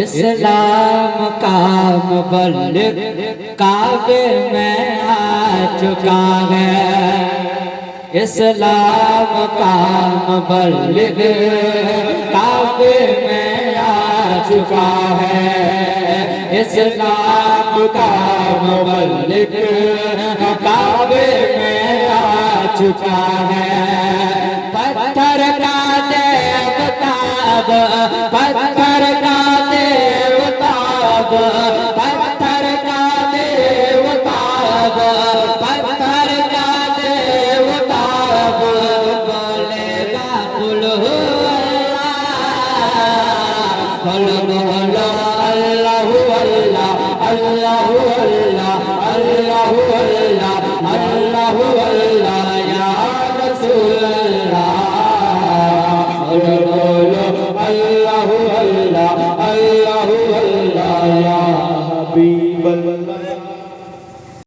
इस्लाम का मुबल्लिग काबे में आ चुका है। इस्लाम का मुबल्लिग काबे में आ चुका है। इस्लाम का मुबल्लिग काबे में आ चुका है। पत्थर का देवताब, पत्थर का देवताब, पत्थर का देवताब, पत्थर का देवताब बोलेगा कुल हु अल्लाह, कुल बोलो अल्लाहु अल्लाह, अल्लाहु अल्लाह, अल्लाहु अल्लाह।